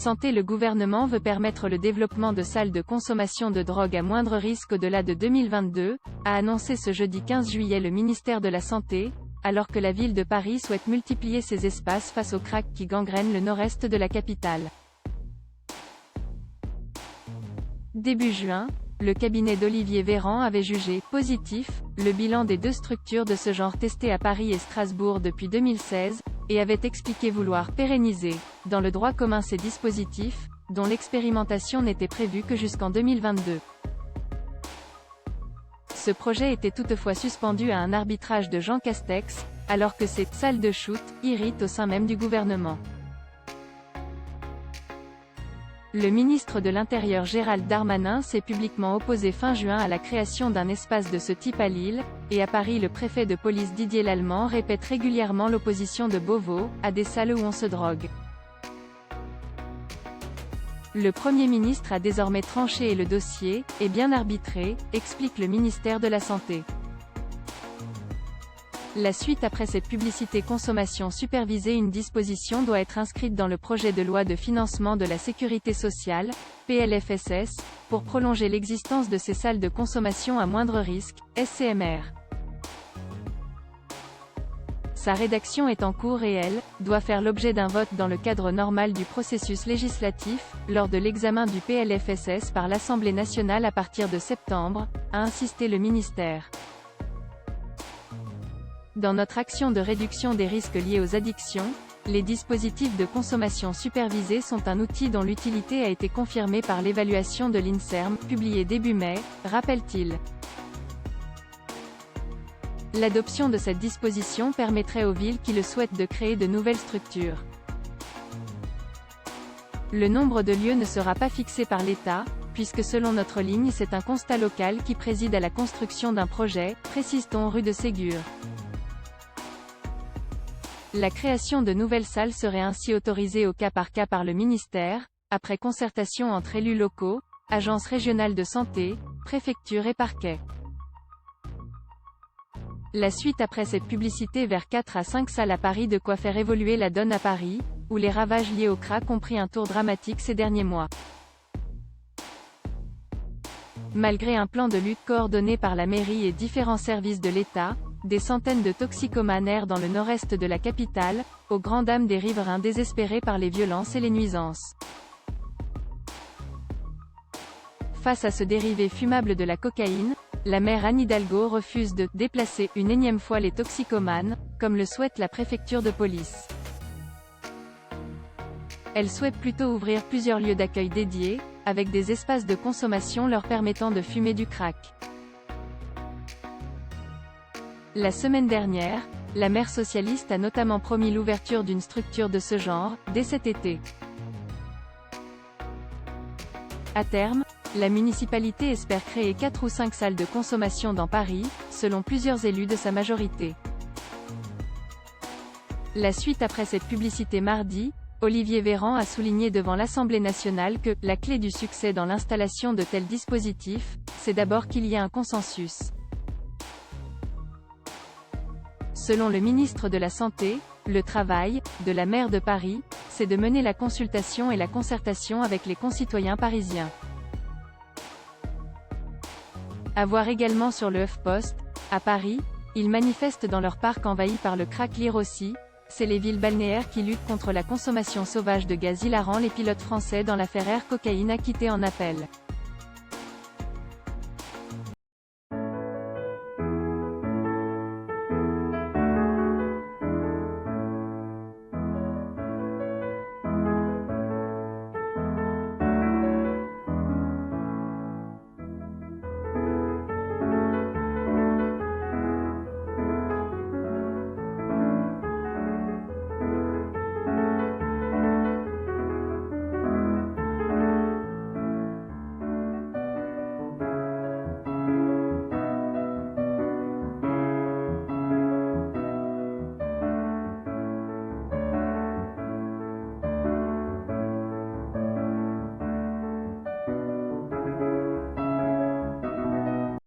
Santé. Le gouvernement veut permettre le développement de salles de consommation de drogue à moindre risque au-delà de 2022, a annoncé ce jeudi 15 juillet le ministère de la Santé, alors que la ville de Paris souhaite multiplier ses espaces face au crack qui gangrène le nord-est de la capitale. Début juin, le cabinet d'Olivier Véran avait jugé « positif » le bilan des 2 structures de ce genre testées à Paris et Strasbourg depuis 2016, et avait expliqué vouloir pérenniser, dans le droit commun ces dispositifs, dont l'expérimentation n'était prévue que jusqu'en 2022. Ce projet était toutefois suspendu à un arbitrage de Jean Castex, alors que ces « salles de shoot » irritent au sein même du gouvernement. Le ministre de l'Intérieur Gérald Darmanin s'est publiquement opposé fin juin à la création d'un espace de ce type à Lille, et à Paris le préfet de police Didier Lallement répète régulièrement l'opposition de Beauvau à des salles où on se drogue. Le Premier ministre a désormais tranché et le dossier est bien arbitré, explique le ministère de la Santé. La suite après cette publicité consommation supervisée. Une disposition doit être inscrite dans le projet de loi de financement de la Sécurité sociale, PLFSS, pour prolonger l'existence de ces salles de consommation à moindre risque, SCMR. Sa rédaction est en cours et elle doit faire l'objet d'un vote dans le cadre normal du processus législatif, lors de l'examen du PLFSS par l'Assemblée nationale à partir de septembre, a insisté le ministère. Dans notre action de réduction des risques liés aux addictions, les dispositifs de consommation supervisée sont un outil dont l'utilité a été confirmée par l'évaluation de l'INSERM, publiée début mai, rappelle-t-il. L'adoption de cette disposition permettrait aux villes qui le souhaitent de créer de nouvelles structures. Le nombre de lieux ne sera pas fixé par l'État, puisque selon notre ligne c'est un constat local qui préside à la construction d'un projet, précise-t-on rue de Ségur. La création de nouvelles salles serait ainsi autorisée au cas par cas par le ministère, après concertation entre élus locaux, agences régionales de santé, préfectures et parquets. La suite après cette publicité vers 4 à 5 salles à Paris. De quoi faire évoluer la donne à Paris, où les ravages liés au crack ont pris un tour dramatique ces derniers mois. Malgré un plan de lutte coordonné par la mairie et différents services de l'État, des centaines de toxicomanes errent dans le nord-est de la capitale, aux grandes dames des riverains désespérés par les violences et les nuisances. Face à ce dérivé fumable de la cocaïne, la maire Anne Hidalgo refuse de « déplacer » une énième fois les toxicomanes, comme le souhaite la préfecture de police. Elle souhaite plutôt ouvrir plusieurs lieux d'accueil dédiés, avec des espaces de consommation leur permettant de fumer du crack. La semaine dernière, la maire socialiste a notamment promis l'ouverture d'une structure de ce genre, dès cet été. À terme, la municipalité espère créer 4 ou 5 salles de consommation dans Paris, selon plusieurs élus de sa majorité. La suite après cette publicité mardi, Olivier Véran a souligné devant l'Assemblée nationale que « la clé du succès dans l'installation de tels dispositifs, c'est d'abord qu'il y ait un consensus ». Selon le ministre de la Santé, le travail de la maire de Paris, c'est de mener la consultation et la concertation avec les concitoyens parisiens. À voir également sur le HuffPost, à Paris, ils manifestent dans leur parc envahi par le crack. Lire aussi, c'est les villes balnéaires qui luttent contre la consommation sauvage de gaz hilarant. Les pilotes français dans l'affaire Air Cocaïne acquittés en appel.